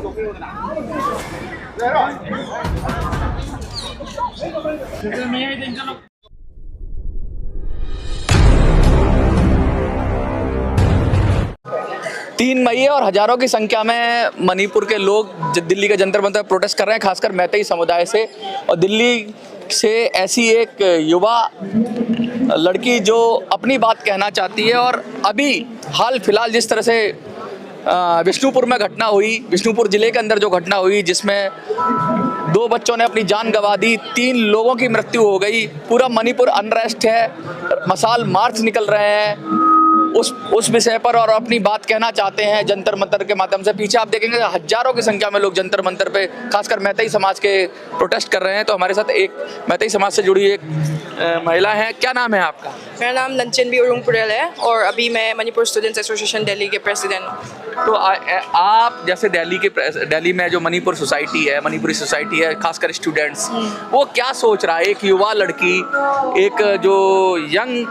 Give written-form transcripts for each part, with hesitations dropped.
तीन मई है और हजारों की संख्या में मणिपुर के लोग दिल्ली के जंतर मंतर प्रोटेस्ट कर रहे हैं, खासकर मैतेई समुदाय से। और दिल्ली से ऐसी एक युवा लड़की जो अपनी बात कहना चाहती है, और अभी हाल फिलहाल जिस तरह से विष्णुपुर में घटना हुई, विष्णुपुर जिले के अंदर जो घटना हुई जिसमें 2 बच्चों ने अपनी जान गंवा दी, 3 लोगों की मृत्यु हो गई, पूरा मणिपुर अनरेस्ट है, मशाल मार्च निकल रहे हैं उस विषय पर, और अपनी बात कहना चाहते हैं जंतर मंतर के माध्यम से। पीछे आप देखेंगे हजारों की संख्या में लोग जंतर मंतर पे खासकर मैतेई समाज के प्रोटेस्ट कर रहे हैं। तो हमारे साथ एक मैतेई समाज से जुड़ी एक महिला है। क्या नाम है आपका? मेरा नाम लंचनबी उरुंगपुरेल है और अभी मैं मणिपुर स्टूडेंट्स एसोसिएशन दिल्ली के प्रेसिडेंट हूँ। तो आप जैसे दिल्ली में जो मणिपुर सोसाइटी है, मणिपुरी सोसाइटी है, खासकर स्टूडेंट्स, वो क्या सोच रहा है? एक युवा लड़की, एक जो यंग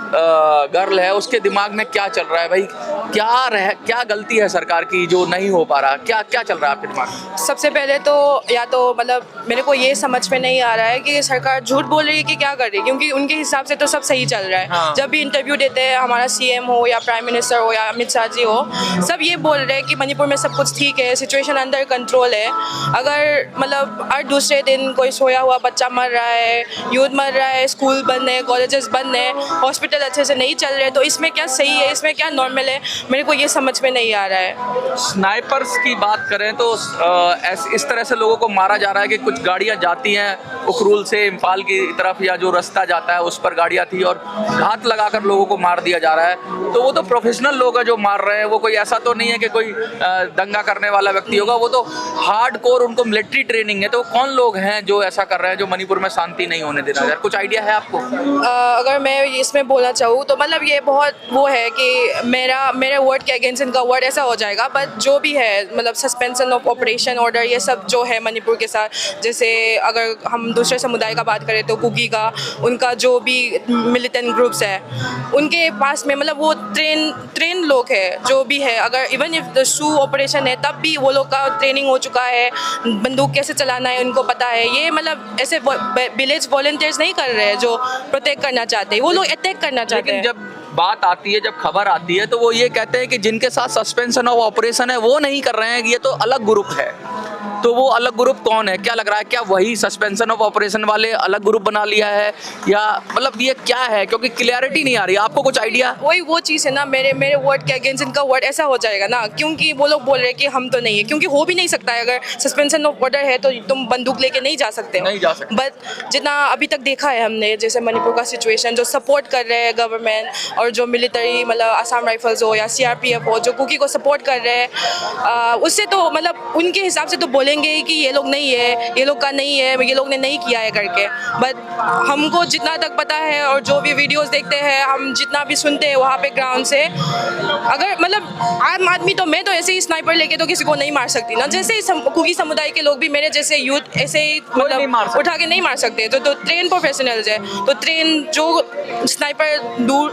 गर्ल है, उसके दिमाग में क्या चल रहा है भाई? क्या गलती है सरकार की जो नहीं हो पा रहा? क्या चल रहा है आपके दिमाग में? सबसे पहले तो या तो मतलब मेरे को ये समझ में नहीं आ रहा है कि सरकार झूठ बोल रही है कि क्या कर रही है, क्योंकि उनके हिसाब से तो सब सही चल रहा है। हाँ। जब भी इंटरव्यू देते हैं हमारा सीएम हो या प्राइम मिनिस्टर हो या अमित शाह जी हो, सब ये बोल रहे हैं कि मणिपुर में सब कुछ ठीक है, सिचुएशन अंडर कंट्रोल है। अगर मतलब हर दूसरे दिन कोई सोया हुआ बच्चा मर रहा है, यूथ मर रहा है, स्कूल बंद है, कॉलेजेस बंद है, हॉस्पिटल अच्छे से नहीं चल रहे, तो इसमें क्या सही है, इसमें क्या नॉर्मल है? मेरे को ये समझ में नहीं आ रहा है। स्नाइपर्स की बात करें तो इस तरह से लोगों को मारा जा रहा है कि कुछ गाड़ियां जाती हैं उखरूल से इम्फाल की तरफ, या जो रास्ता जाता है उस पर गाड़ियां थी और घात लगाकर लोगों को मार दिया जा रहा है। तो वो तो प्रोफेशनल लोग हैं जो मार रहे हैं, वो कोई ऐसा तो नहीं है कि कोई दंगा करने वाला व्यक्ति होगा, वो तो हार्डकोर उनको मिलिट्री ट्रेनिंग है। तो कौन लोग हैं जो ऐसा कर रहे हैं, जो मणिपुर में शांति नहीं होने देना? यार कुछ आइडिया है आपको? अगर मैं इसमें बोलना चाहूँ तो मतलब ये बहुत वो है कि मेरे वर्ड के अगेंस्ट इनका वर्ड ऐसा हो जाएगा, बट जो भी है मतलब सस्पेंशन ऑफ ऑपरेशन ऑर्डर, ये सब जो है मणिपुर के साथ, जैसे अगर हम दूसरे समुदाय का बात करें तो कुकी का, उनका जो भी मिलिटेंट ग्रुप्स है उनके पास में मतलब वो ट्रेन लोग है जो भी है। अगर even if the shoe operation है तब भी वो लोग का ट्रेनिंग हो चुका है, बंदूक कैसे चलाना है उनको पता है। ये मतलब ऐसे विलेज वॉलंटियर्स नहीं कर रहे हैं जो प्रोटेक्ट करना चाहते हैं, वो लोग अटैक करना चाहते हैं। जब बात आती है, जब खबर आती है, तो वो ये कहते हैं कि जिनके साथ सस्पेंशन ऑफ ऑपरेशन है वो नहीं कर रहे हैं, ये तो अलग ग्रुप है। तो वो अलग ग्रुप कौन है? क्या लग रहा है, क्या वही सस्पेंशन ऑफ ऑपरेशन वाले अलग ग्रुप बना लिया है, या मतलब ये क्या है? क्योंकि क्लियरिटी नहीं आ रही। आपको कुछ आइडिया? वही वो चीज़ है ना, मेरे वर्ड के अगेंस्ट इनका वर्ड ऐसा हो जाएगा ना, क्योंकि वो लोग बोल रहे हैं कि हम तो नहीं है, क्योंकि हो भी नहीं सकता है। अगर सस्पेंशन ऑफ ऑर्डर है तो तुम बंदूक लेके नहीं जा सकते हो। नहीं जा सकते। बट जितना अभी तक देखा है हमने, जैसे मणिपुर का सिचुएशन जो सपोर्ट कर रहे हैं गवर्नमेंट और जो मिलिट्री मतलब आसाम राइफल्स हो या सीआरपीएफ हो जो कुकी को सपोर्ट कर रहे हैं, उससे तो मतलब उनके हिसाब से तो बोलेंगे ही कि ये लोग नहीं है, ये लोग का नहीं है, ये लोग ने नहीं किया है करके। बट हमको जितना तक पता है और जो भी वीडियोस देखते हैं, हम जितना भी सुनते हैं वहाँ पे ग्राउंड से, अगर मतलब आम आदमी तो मैं तो ऐसे ही स्नाइपर लेके तो किसी को नहीं मार सकती ना। जैसे कुकी समुदाय के लोग भी मेरे जैसे यूथ ऐसे ही मतलब उठा के नहीं मार सकते। तो ट्रेन प्रोफेशनल्स है, तो ट्रेन जो स्नाइपर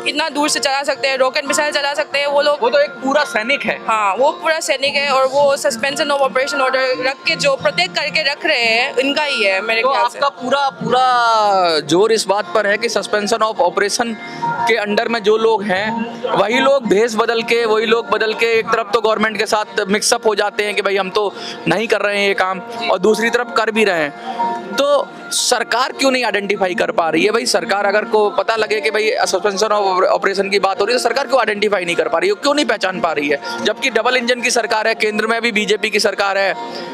इतना दूर से चला सकते हैं, रॉकेट मिसाइल चला सकते हैं, वो लोग, वो तो एक पूरा सैनिक है। हाँ, वो पूरा सैनिक है। और वो सस्पेंशन ऑफ ऑपरेशन ऑर्डर रख के जो प्रोटेक्ट करके रख रहे हैं, इनका ही है मेरे ख्याल से। आपका पूरा जोर इस बात पर है कि सस्पेंशन ऑफ ऑपरेशन के अंडर में जो लोग हैं वही लोग भेष बदल के, वही लोग बदल के एक तरफ तो गवर्नमेंट के साथ मिक्सअप हो जाते हैं कि भाई हम तो नहीं कर रहे हैं ये काम, और दूसरी तरफ कर भी रहे हैं। तो सरकार क्यों नहीं आइडेंटिफाई कर पा रही है? भाई सरकार अगर को पता लगे कि भाई सस्पेंशन ऑफ ऑपरेशन की बात हो रही है, तो सरकार क्यों आइडेंटिफाई नहीं कर पा रही है, क्यों नहीं पहचान पा रही है? जबकि डबल इंजन की सरकार है, केंद्र में भी बीजेपी की सरकार है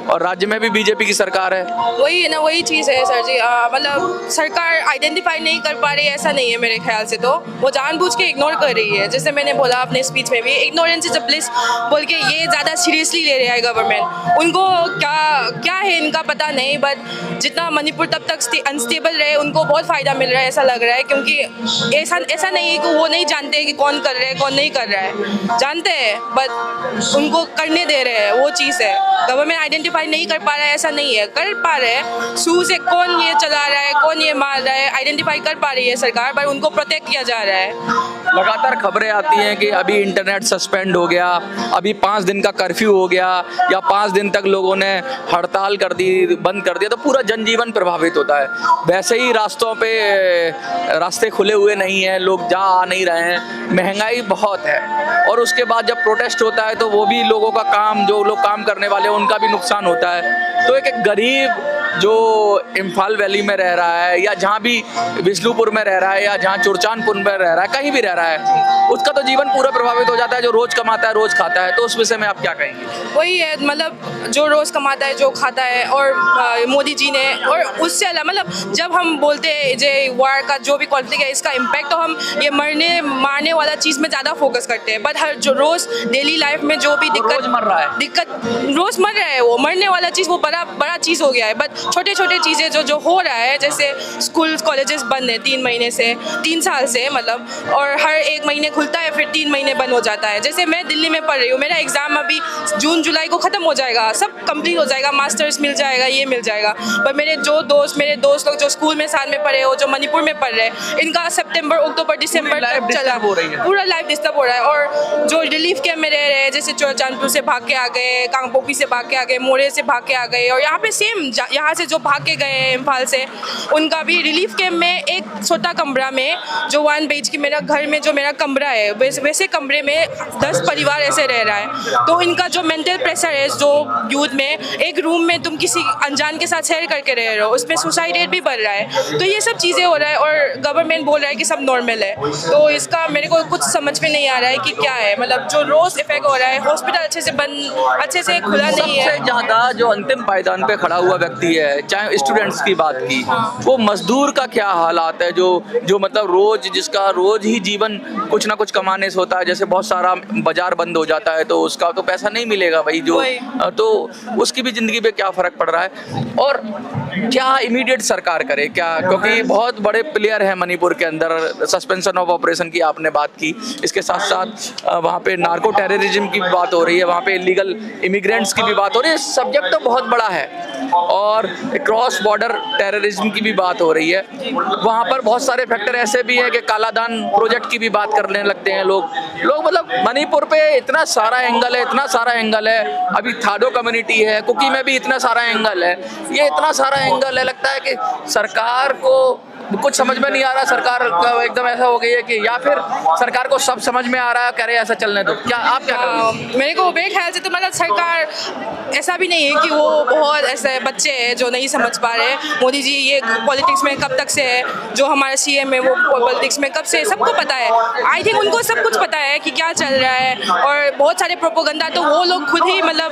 और राज्य में भी बीजेपी की सरकार है। वही है ना, वही चीज़ है सर जी। मतलब सरकार आइडेंटिफाई नहीं कर पा रही है ऐसा नहीं है मेरे ख्याल से, तो वो जानबूझ के इग्नोर कर रही है। जैसे मैंने बोला अपने स्पीच में भी, इग्नोरेंस इज अ ब्लिस बोल के ये ज़्यादा सीरियसली ले रहा है गवर्नमेंट। उनको क्या है इनका पता नहीं, बट जितना मणिपुर तब तक अनस्टेबल रहे, उनको बहुत फ़ायदा मिल रहा है ऐसा लग रहा है, क्योंकि ऐसा नहीं है कि वो नहीं जानते कि कौन कर रहा है कौन नहीं कर रहा है, जानते हैं बट उनको करने दे रहे हैं, वो चीज़ है। गवर्नमेंट आइडेंटिफाई नहीं कर पा रहा है ऐसा नहीं है, कर पा रहे हैं। शुरू से कौन ये चला रहा है कौन ये मार रहा है आइडेंटिफाई कर पा रही है सरकार, पर उनको प्रोटेक्ट किया जा रहा है। लगातार खबरें आती हैं कि अभी इंटरनेट सस्पेंड हो गया, अभी 5 दिन का कर्फ्यू हो गया, या 5 दिन तक लोगों ने हड़ताल कर दी, बंद कर दिया, तो पूरा जनजीवन प्रभावित होता है। वैसे ही रास्तों पे रास्ते खुले हुए नहीं हैं, लोग जा आ नहीं रहे हैं, महंगाई बहुत है, और उसके बाद जब प्रोटेस्ट होता है तो वो भी लोगों का काम, जो लोग काम करने वाले हैं उनका भी नुकसान होता है। तो एक गरीब जो इम्फाल वैली में रह रहा है, या जहाँ भी बिष्णुपुर में रह रहा है, या जहाँ चुरचानपुर में रह रहा है, कहीं भी रह रहा है, उसका तो जीवन पूरा प्रभावित हो जाता है, जो रोज कमाता है रोज खाता है। तो उस विषय में आप क्या कहेंगे? वही है, मतलब जो रोज़ कमाता है जो खाता है, और मोदी जी ने, और उससे अलग मतलब जब हम बोलते हैं जो वार का जो भी कॉन्फ्लिक्ट है इसका इम्पैक्ट, तो हम ये मरने मारने वाला चीज़ में ज़्यादा फोकस करते हैं, बट हर जो रोज़ डेली लाइफ में जो भी रोज मर रहा है, रोज़ मर रहा है, वो मरने वाला चीज़ वो बड़ा चीज़ हो गया है। बट छोटे छोटे चीज़ें जो हो रहा है, जैसे स्कूल कॉलेजेस बंद है 3 साल से मतलब, और हर 1 महीने खुलता है फिर 3 महीने बंद हो जाता है। जैसे मैं दिल्ली में पढ़ रही हूँ, मेरा एग्ज़ाम अभी जून जुलाई को ख़त्म हो जाएगा, सब कंप्लीट हो जाएगा, मास्टर्स मिल जाएगा, ये मिल जाएगा, पर मेरे दोस्त लोग जो स्कूल में साथ में पढ़े हो, जो मणिपुर में पढ़ रहे हैं, इनका सितंबर अक्टूबर दिसंबर तक चला हो रही है, पूरा लाइफ डिस्टर्ब हो रहा है। और जो रिलीफ कैंप में रह रहे हैं, जैसे चुरचानपुर से भाग के आ गए, कांगपोकी से भाग के आ गए, मोरे से भाग के आ गए, और यहाँ पे सेम यहाँ से जो भाग के गए हैं इम्फाल से, उनका भी रिलीफ कैंप में एक छोटा कमरा में जो 1 BHK मेरा घर में जो मेरा कमरा है, वैसे कमरे में 10 परिवार ऐसे रह रहा है। तो इनका जो मेंटल प्रेशर है, जो यूथ में एक रूम में तुम किसी अनजान के साथ शेयर करके रह रहे हो, उसमें सुसाइड रेट भी बढ़ रहा है। तो ये सब चीज़ें हो रहा है, और गवर्नमेंट बोल रहा है कि सब नॉर्मल है। तो इसका मेरे को कुछ समझ में नहीं आ रहा है कि क्या है, मतलब जो रोज़ इफेक्ट हो रहा है, हॉस्पिटल अच्छे से खुला नहीं है। सबसे ज़्यादा जो अंतिम पायदान पे खड़ा हुआ व्यक्ति है, चाहे स्टूडेंट्स की बात की, वो मजदूर का क्या हालात है, जो मतलब जिसका रोज ही जीवन कुछ ना कुछ कमाने से होता है। जैसे बहुत सारा बाजार बंद हो जाता है तो उसका तो पैसा नहीं मिलेगा भाई, तो उसकी भी जिंदगी पे क्या फर्क पड़ रहा है, और क्या इमीडिएट सरकार करे क्या, क्योंकि बहुत बड़े प्लेयर हैं मणिपुर के अंदर। सस्पेंशन ऑफ ऑपरेशन की आपने बात की, इसके साथ साथ वहाँ पे नार्को टेररिज्म की बात हो रही है, वहाँ पे इलीगल इमिग्रेंट्स की भी बात हो रही है। सब्जेक्ट तो बहुत बड़ा है, और क्रॉस बॉर्डर टेररिज्म की भी बात हो रही है। वहाँ पर बहुत सारे फैक्टर ऐसे भी हैं कि कालाधन प्रोजेक्ट की भी बात करने लगते हैं लोग मतलब मणिपुर पे इतना सारा एंगल है, अभी थाडो कम्युनिटी है, कुकी में भी इतना सारा एंगल है, ये इतना सारा एंगल है। लगता है कि सरकार को कुछ समझ में नहीं आ रहा, सरकार का एकदम ऐसा हो गई है कि, या फिर सरकार को सब समझ में आ रहा है, कह रहे ऐसा चलने दो। क्या आप क्या करेंगे? मेरे ख्याल से तो मतलब सरकार ऐसा भी नहीं है कि वो बहुत ऐसे बच्चे हैं जो नहीं समझ पा रहे। मोदी जी ये पॉलिटिक्स में कब तक से है, जो हमारे CM है वो पॉलिटिक्स में कब से, सबको पता है। आई थिंक उनको सब कुछ पता है कि क्या चल रहा है, और बहुत सारे प्रोपोगंडा तो वो लोग खुद ही मतलब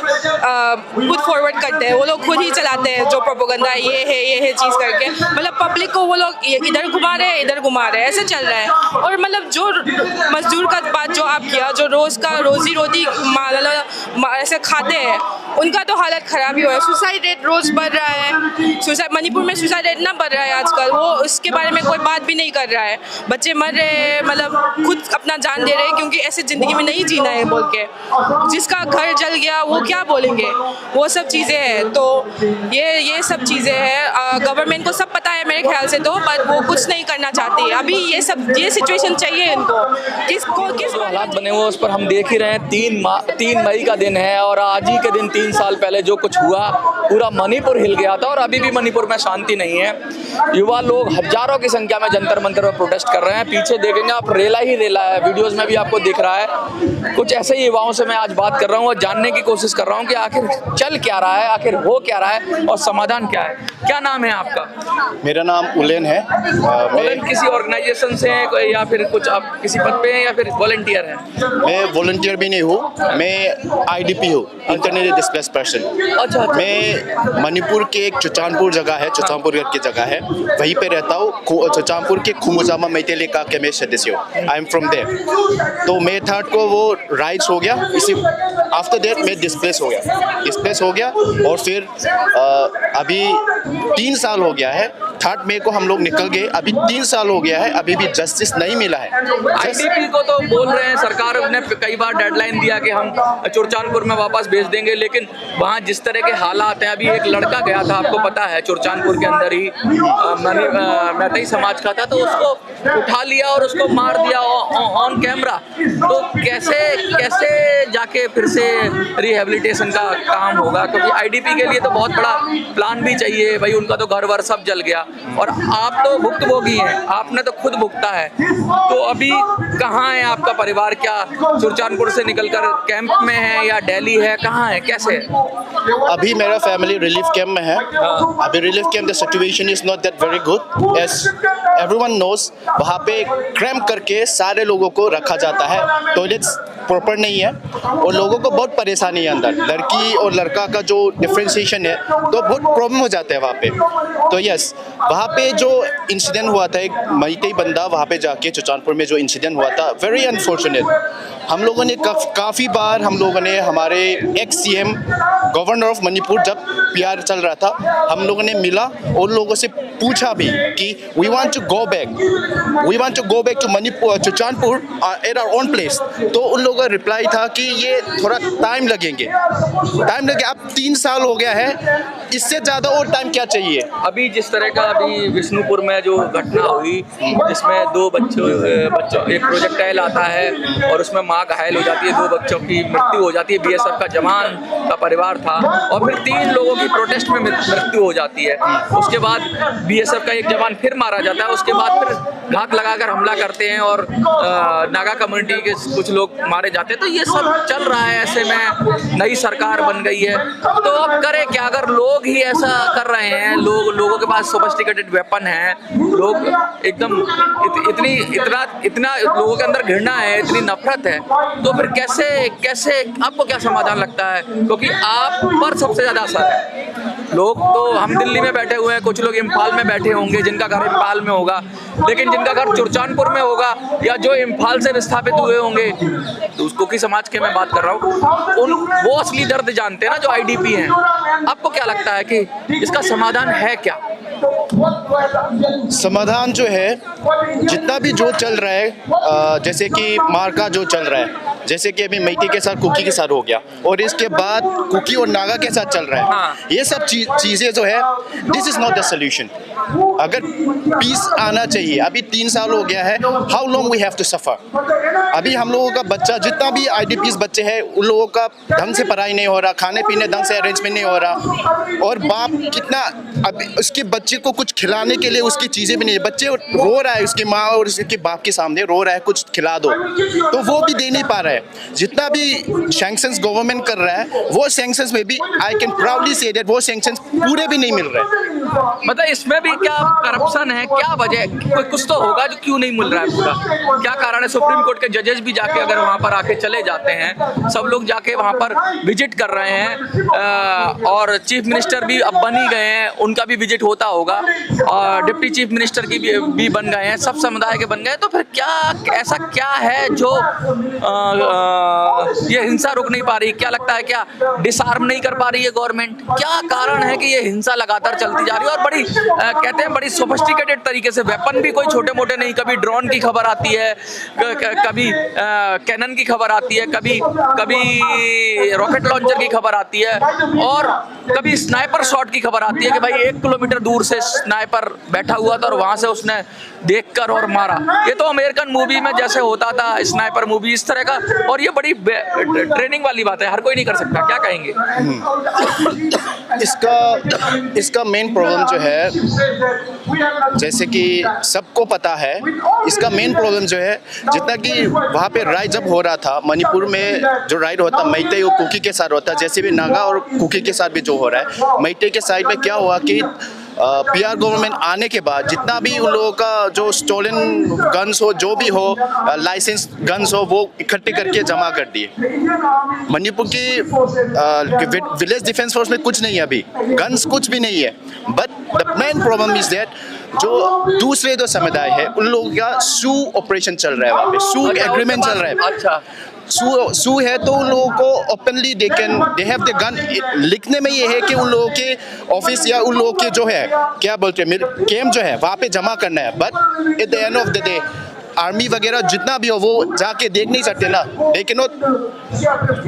खुद फॉरवर्ड करते हैं, वो लोग खुद ही चलाते हैं जो प्रोपोगंडा ये है चीज़ करके, मतलब पब्लिक को वो लोग इधर घुमा रहे ऐसे चल रहा है। और मतलब जो मजदूर का बात जो आप किया, जो रोज़ का रोजी रोटी ऐसे खाते हैं, उनका तो हालत ख़राब ही हो है। सुसाइड रेट रोज़ बढ़ रहा है, मणिपुर में सुसाइड रेट ना बढ़ रहा है आजकल, वो उसके बारे में कोई बात भी नहीं कर रहा है। बच्चे मर रहे हैं, मतलब खुद अपना जान दे रहे हैं, क्योंकि ऐसे ज़िंदगी में नहीं जीना है बोल के। जिसका घर जल गया वो क्या बोलेंगे, वो सब चीज़ें हैं। तो ये सब चीज़ें हैं, गवर्नमेंट को सब पता है मेरे ख्याल से तो, पर वो कुछ नहीं करना चाहती अभी। ये सिचुएशन चाहिए इनको, किस हालात बने हुए उस पर हम देख ही रहे हैं। 3 मई का दिन है, और आज ही के दिन 3 साल पहले जो कुछ हुआ, पूरा मणिपुर हिल गया था, और अभी भी मणिपुर में शांति नहीं है। युवा लोग हजारों की संख्या में जंतर मंतर पर प्रोटेस्ट कर रहे हैं। पीछे देखेंगे आप, रेला ही रेला है, वीडियोस में भी आपको दिख रहा है। कुछ ऐसे ही युवाओं से मैं आज बात कर रहा हूँ और जानने की कोशिश कर रहा हूँ कि आखिर चल क्या रहा है, आखिर हो क्या रहा है, और समाधान क्या है। क्या नाम है आपका? मेरा नाम उलेन है। उलेन किसी ऑर्गेनाइजेशन से हैं या फिर कुछ आप किसी पद पे हैं या फिर वॉलंटियर हैं? मैं वॉलंटियर भी नहीं हूँ, मैं IDP हूँ, इंटरनेट honest person. अच्छा अच्छा। मैं मणिपुर के एक चुचानपुर जगह है, चुचानपुर की जगह है, वहीं पे रहता हूँ। चुचानपुर के खुमुजामा मैतेले का के मैं सदस्य हूँ। I am from there. तो May 3 को वो राइट्स हो गया, इसी आफ्टर दैट मैं डिस्प्लेस हो गया और फिर अभी 3 साल हो गया है। 3 मई को हम लोग निकल गए, अभी 3 साल हो गया है, अभी भी जस्टिस नहीं मिला है। आईडीपी को तो बोल रहे हैं, सरकार ने कई बार डेडलाइन दिया कि हम चुरचानपुर में वापस भेज देंगे, लेकिन वहाँ जिस तरह के हालात हैं, अभी एक लड़का गया था, आपको पता है, चुरचानपुर के अंदर ही मैतेई समाज का था, तो उसको उठा लिया और उसको मार दिया ऑन कैमरा। तो कैसे जाके फिर से रिहेबिलिटेशन का काम होगा? क्योंकि आईडीपी के लिए तो बहुत बड़ा प्लान भी चाहिए भाई, उनका तो घर वर सब जल गया और आप तो भुक्तभोगी हैं, आपने तो खुद भुगता है। तो अभी कहाँ है आपका परिवार? क्या चुरचानपुर से निकलकर कैंप में है या दिल्ली है, कहाँ है, कैसे? अभी मेरा फैमिली रिलीफ कैंप में है। अभी relief camp the situation is not that very good, as everyone knows. वहाँ पे क्रैम्प करके सारे लोगों को रखा जाता है, टॉयलेट्स प्रॉपर नहीं है और लोगों को बहुत परेशानी है अंदर। लड़की और लड़का का जो डिफ्रेंशिएशन है तो बहुत प्रॉब्लम हो जाता है वहाँ पे। तो यस, वहाँ पे जो इंसिडेंट हुआ था, एक मैतेई बंदा वहाँ पे जाके चुचानपुर में जो इंसिडेंट हुआ था, वेरी अनफॉर्चुनेट। हम लोगों ने काफ़ी बार हमारे ex CM governor of Manipur जब पीआर चल रहा था, हम लोगों ने मिला और लोगों से पूछा भी कि we want to go back to Manipur, Churachandpur at our own place. तो उन लोगों का रिप्लाई था कि ये थोड़ा टाइम लगेंगे। अब 3 साल हो गया है, इससे ज़्यादा और टाइम क्या चाहिए? अभी जिस तरह का अभी विष्णुपुर में जो घटना हुई, जिसमें 2 बच्चों एक प्रोजेक्टाइल आता है और उसमें माँ घायल हो जाती है, 2 बच्चों की मृत्यु हो जाती है, बीएसएफ का जवान का परिवार था, और फिर 3 लोगों की प्रोटेस्ट में मृत्यु हो जाती है। उसके बाद बीएसएफ का एक जवान फिर मारा जाता है, उसके बाद फिर घात लगाकर हमला करते हैं और नागा कम्युनिटी के कुछ लोग मारे जाते हैं। तो ये सब चल रहा है, ऐसे में नई सरकार बन गई है, तो अब करें क्या? अगर लोग ही ऐसा कर रहे हैं, लोगों के पास सोफिस्टिकेटेड वेपन है, लोग एकदम इतना लोगों के अंदर घृणा है, इतनी नफरत है, तो फिर कैसे आपको क्या समाधान लगता है? क्योंकि आप पर सबसे ज्यादा असर है। लोग तो हम दिल्ली में बैठे हुए हैं, कुछ लोग इम्फाल में बैठे होंगे, जिनका घर इम्फाल में होगा, लेकिन जिनका घर चुरचानपुर में होगा या जो इम्फाल से विस्थापित हुए होंगे, तो उसको की समाज के मैं बात कर रहा हूँ, वो असली दर्द जानते हैं ना, जो आईडीपी हैं। आपको क्या लगता है कि इसका समाधान है क्या? समाधान जो है, जितना भी जो चल रहा है, जैसे कि मारका जो चल रहा है, जैसे कि अभी मैतेई के साथ कुकी के साथ हो गया और इसके बाद कुकी और नागा के साथ चल रहा है। हाँ। ये सब चीज़ें जो है, this is not the solution. अगर पीस आना चाहिए, अभी 3 साल हो गया है, how long we have to suffer? अभी हम लोगों का बच्चा, जितना भी आईडीपीस बच्चे हैं, उन लोगों का ढंग से पढ़ाई नहीं हो रहा, खाने पीने ढंग से अरेंजमेंट नहीं हो रहा, और बाप कितना, अब उसके बच्चे को कुछ खिलाने के लिए उसकी चीज़ें भी नहीं है। बच्चे रो रहा है, उसकी माँ और उसके बाप के सामने रो रहा है, कुछ खिला दो, तो वो भी दे नहीं पा रहा है। जितना भी सैंक्शंस गवर्नमेंट कर रहा है, वो सैंक्शंस में भी I can proudly say that वो सैंक्शंस पूरे भी नहीं मिल रहे। मतलब इसमें भी क्या करप्शन है, क्या वजह? कुछ तो होगा जो क्यों नहीं मिल रहा है पूरा, क्या कारण है? सुप्रीम कोर्ट के जजेस भी जाके अगर वहाँ पर आके चले जाते हैं, सब लोग जाके वहाँ पर विजिट कर रहे हैं, और चीफ मिनिस्टर भी अब बन ही गए हैं, उनका भी विजिट होता होगा, और डिप्टी चीफ मिनिस्टर की भी बन गए हैं, सब समुदाय के बन गए। तो फिर क्या ऐसा क्या है जो ये हिंसा रुक नहीं पा रही? क्या लगता है, क्या डिसआर्म नहीं कर पा रही है गवर्नमेंट? क्या कारण है कि ये हिंसा लगातार चलती जा रही है? और बड़ी कहते हैं बड़ी सोफिस्टिकेटेड तरीके से, वेपन भी कोई छोटे मोटे नहीं, कभी ड्रोन की खबर आती है, कभी कैनन की खबर आती है, कभी रॉकेट लॉन्चर की खबर आती है, और कभी स्नाइपर शॉट की खबर आती है कि भाई 1 किलोमीटर दूर से स्नाइपर बैठा हुआ था और वहां से उसने देखकर और मारा। ये तो अमेरिकन मूवी में जैसे होता था, स्नाइपर मूवी इस तरह का, और ये बड़ी ट्रेनिंग वाली बात है, हर कोई नहीं कर सकता। क्या कहेंगे? इसका मेन प्रॉब्लम जो है, जैसे कि सबको पता है, इसका मेन प्रॉब्लम जो है, जितना कि वहाँ पे राइड जब हो रहा था, मणिपुर में जो राइड होता मैतेई और कुकी के साथ होता, जैसे भी नागा और कुकी के साथ भी जो हो रहा है, मैतेई के साइड में क्या हुआ कि पीआर गवर्नमेंट आने के बाद जितना भी उन लोगों का जो स्टोलन गन्स हो, जो भी हो, लाइसेंस गन्स हो, वो इकट्ठे करके जमा कर दिए। मणिपुर की विलेज डिफेंस फोर्स में कुछ नहीं है अभी, गन्स कुछ भी नहीं है। But the main problem is that जो दूसरे जो समुदाय है उन लोगों का सू ऑपरेशन चल रहा है, वहाँ पे सू एग्रीमेंट चल रहा है। अच्छा, सू है तो उन लोगों को openly they have the gun. लिखने में ये है कि उन लोगों के ऑफिस या उन लोगों के जो है क्या बोलते हैं कैंप जो है वहाँ पे जमा करना है। But at the end of the day army वगैरह जितना भी हो वो जाके देख नहीं सकते ना, they can not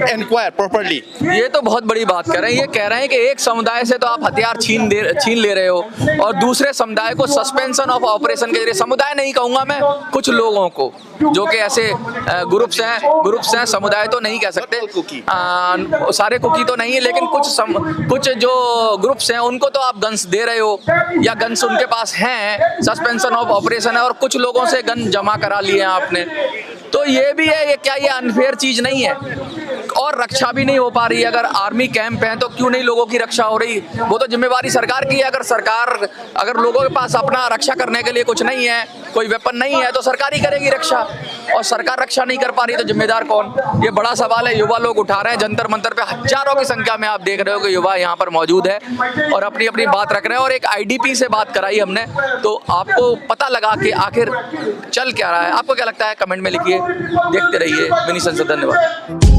inquire properly. ये तो बहुत बड़ी बात कर रहे हैं। ये कह रहे हैं कि एक समुदाय से तो आप हथियार छीन ले रहे हो और दूसरे समुदाय को सस्पेंशन ऑफ ऑपरेशन के जरिए, समुदाय नहीं कहूंगा मैं, कुछ लोगों को जो कि ऐसे ग्रुप्स हैं, समुदाय तो नहीं कह सकते, सारे कुकी तो नहीं है, लेकिन कुछ जो ग्रुप्स हैं उनको तो आप गन्स दे रहे हो या गन्स उनके पास हैं, सस्पेंशन ऑफ ऑपरेशन है और कुछ लोगों से गन जमा करा लिए हैं आपने। तो ये भी है, ये क्या ये अनफेयर चीज नहीं है? और रक्षा भी नहीं हो पा रही है। अगर आर्मी कैंप है तो क्यों नहीं लोगों की रक्षा हो रही? वो तो जिम्मेवारी सरकार की है। अगर लोगों के पास अपना रक्षा करने के लिए कुछ नहीं है, कोई वेपन नहीं है, तो सरकार ही करेगी रक्षा, और सरकार रक्षा नहीं कर पा रही तो जिम्मेदार कौन? ये बड़ा सवाल है। युवा लोग उठा रहे हैं, जंतर मंतर पे हजारों की संख्या में आप देख रहे हो कि युवा यहाँ पर मौजूद है और अपनी अपनी बात रख रहे हैं। और एक IDP से बात कराई हमने तो आपको पता लगा कि आखिर चल क्या रहा है। आपको क्या लगता है? कमेंट में लिखिए। देखते रहिए विनी संसद। धन्यवाद।